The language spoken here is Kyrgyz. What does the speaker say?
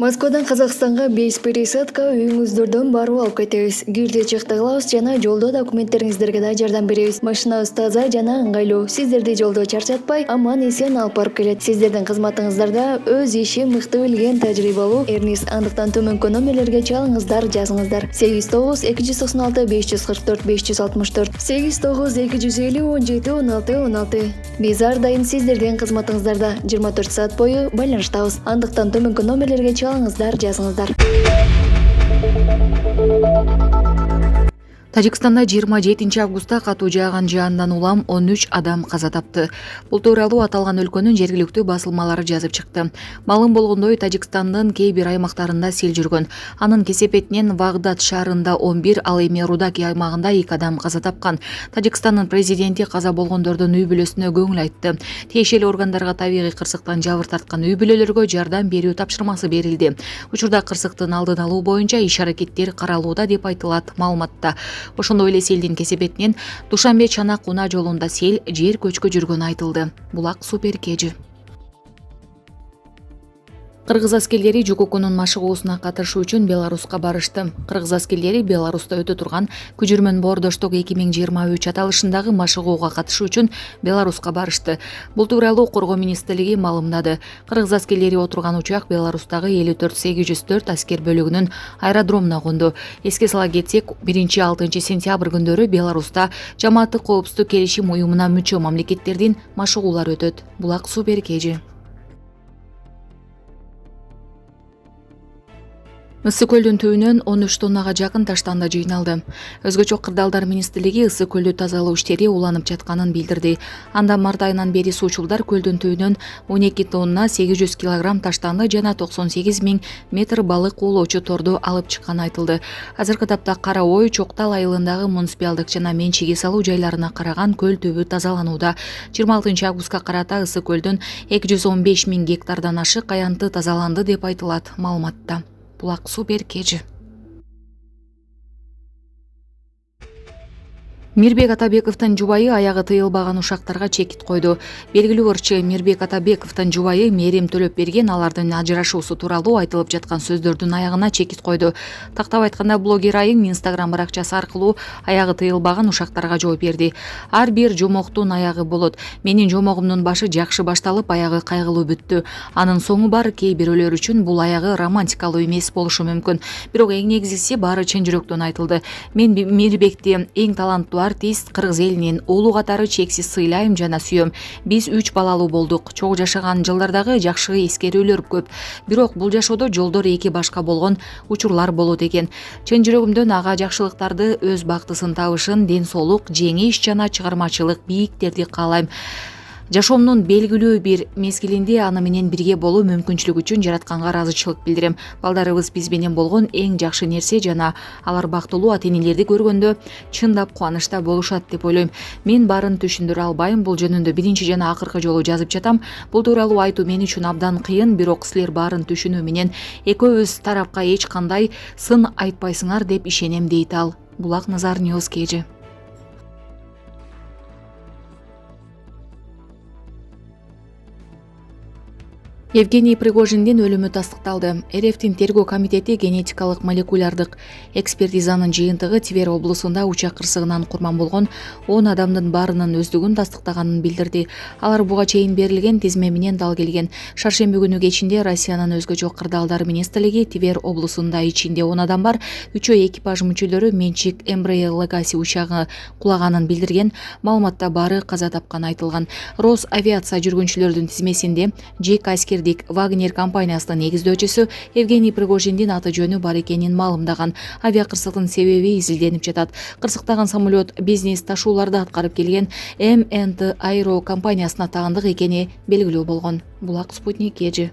Москвадан Казакстанга 5 пересадка үйүңүздөрдөн барып алып кетебиз. Кирди чыкты кылабыз жана жолдо документтериңиздерге да жардам беребиз. Машинабыз таза жана ыңгайлуу. Сиздерди жолдо чарчатпай, аман эсен алып барып келет. Сиздердин кызматыңыздарда өз иши мыкты билген тажрыйбалуу Эрнис. Андыктан төмөнкү номерлерге чалыңыздар, жазыңыздар. 89 296 544 564 89 250 17 16 16. Биз ар дайым сиздердин кызматыңыздарда 24 саат бою байланыштабыз. Андыктан төмөнкү номерлерге чалыңыздар, жазыңыздар. Тажикстанда 27 августта катуу жааган жаандан улам 13 адам каза тапты. Бул тууралуу аталган өлкөнүн жергиликтүү басылмалары жазып чыкты. Маалым болгондой, Тажикстандын кээ бир аймактарында сел жүргөн. Анын кесепетинен Вагдад шаарында 11, ал эми Рудаки аймагында 2 адам каза тапкан. Тажикстандын президенти каза болгондордун үй бүлөсүнө көңүл айтты. Тиешелүү органдарга табигый кырсыктан жабыр тарткан үй бүлөлөргө жардам берүү тапшырмасы берилди. Учурда кырсыктын алдын алуу боюнча иш-аракеттер каралууда деп айтылат маалыматта. Ошондой эле селдин кесепетинен Душанбе Чанак унаа жолунда сел жер көчкү жүргөнү айтылды. Булак супер кежи. Кыргыз аскерлери Жукукунун машыгуусуна катышуу үчүн Беларуска барышты. Кыргыз аскерлери Беларуста өтө турган Күжүрмөн боордоштук 2023 аталышындагы машыгууга катышуу үчүн Беларуска барышты. Бул тууралуу Коргоо министрлиги маалымдады. Кыргыз аскерлери отурган учак Беларустагы 54804 аскер бөлүгүнүн аэродромуна конду. Эске сала кетсек, 1-6 сентябрь күндөрү Беларуста Жамааттык коопсуздук келишим уюмуна мүчө мамлекеттердин машыгуулары өтөт. Булак супер кежи. Ысык көлдүн түбүнөн 13 тоннага жакын таштанды жыйналды. Өзгөчө кырдаалдар министрлиги ысык көлдү тазалоо иштери уланып жатканын билдирди. Анда март айынан бери суучулдар көлдүн түбүнөн 12 тонна 800 килограмм таштанды жана 98 000 метр балык уулоочу торду алып чыкканы айтылды. Азыркы тапта Кара Ой, Чоктал айылындагы муниципалдык жана менчиги салуу жайларына караган көл түбү тазаланууда. 26 августка карата ысык көлдүн 215 000 гектардан ашык аянты тазаланды деп айтылат маалыматта. Булак супер кежи. Мирбек Атабековдун жубайы аягы тыйылбаган ушактарга чекит койду. Белгилүү ырчы Мирбек Атабековдун жубайы Мерим Төлөпберген алардын ажырашуусу тууралуу айтылып жаткан сөздөрдүн аягына чекит койду. Тактап айтканда, блогер айым Instagram баракчасы аркылуу аягы тыйылбаган ушактарга жооп берди. Ар бир жомоктун аягы болот. Менин жомогумдун башы жакшы башталып, аягы кайгылуу бүттү. Анын соңу бар. Кээ бирөөлөр үчүн бул аягы романтикалуу эмес болушу мүмкүн. Бирок эң негизгиси баары чын жүрөктөн айтылды. Мен Мирбекти эң таланттуу артист, кыргыз элинин уулу катары чексиз сыйлайм жана сүйөм. Биз 3 балалуу болдук. Чогуу жашаган жылдардагы жакшы эскерүүлөр көп. Бирок бул жашоодо жолдор эки башка болгон учурлар болот экен. Чын жүрөгүмдөн ага жакшылыктарды, өз бактысын табышын, ден соолук, жеңиш жана чыгармачылык бийиктерди каалайм. Жашоомдун белгилүү бир мезгилинде аны менен бирге болуу мүмкүнчүлүгү үчүн жаратканга ыраазычылык билдирем. Балдарыбыз биз менен болгон эң жакшы нерсе жана алар бактылуу ата-энелерди көргөндө чындап кубанычта болушат деп ойлойм. Мен баарын түшүндүрө албайм. Бул жөнүндө биринчи жана акыркы жолу жазып жатам. Бул тууралуу айтуу мен үчүн абдан кыйын, бирок силер баарын түшүнүү менен экөөбүз тарапка эч кандай сын айтпайсыңар деп ишенем, дейт ал. Булак Назар Ньюс кежи. Евгений Пригожиндин өлүмү тастыкталды. РФтин тергөө комитети генетикалык молекулярдык экспертизанын жыйынтыгы Твер облусунда учак кырсыгынан курман болгон 10 адамдын баарынын өздүгүн тастыктаганын билдирди. Алар буга чейин берилген тизме менен дал келген. Шаршемби күнү кечинде Россиянын өзгөчө кырдаалдар министрлиги Твер облусунда ичинде 10 адам бар 3 экипаж мүчөлөрү менчик Embraer Legacy учагы кулаганын билдирген. Маалыматта баары каза тапканы айтылган. Рос авиация жүргүнчүлөрдүн тизмесинде Джек Аскер Вагнер компаниясынын негиздөөчүсү Евгений Пригожиндин аты жөнү бар экенин маалымдаган. Авиакырсыктын себеби изилденип жатат. Кырсыктаган самолет бизнес ташууларды аткарып келген MNT Aero компаниясына таандык экени белгилүү болгон. Булак Спутник кежи.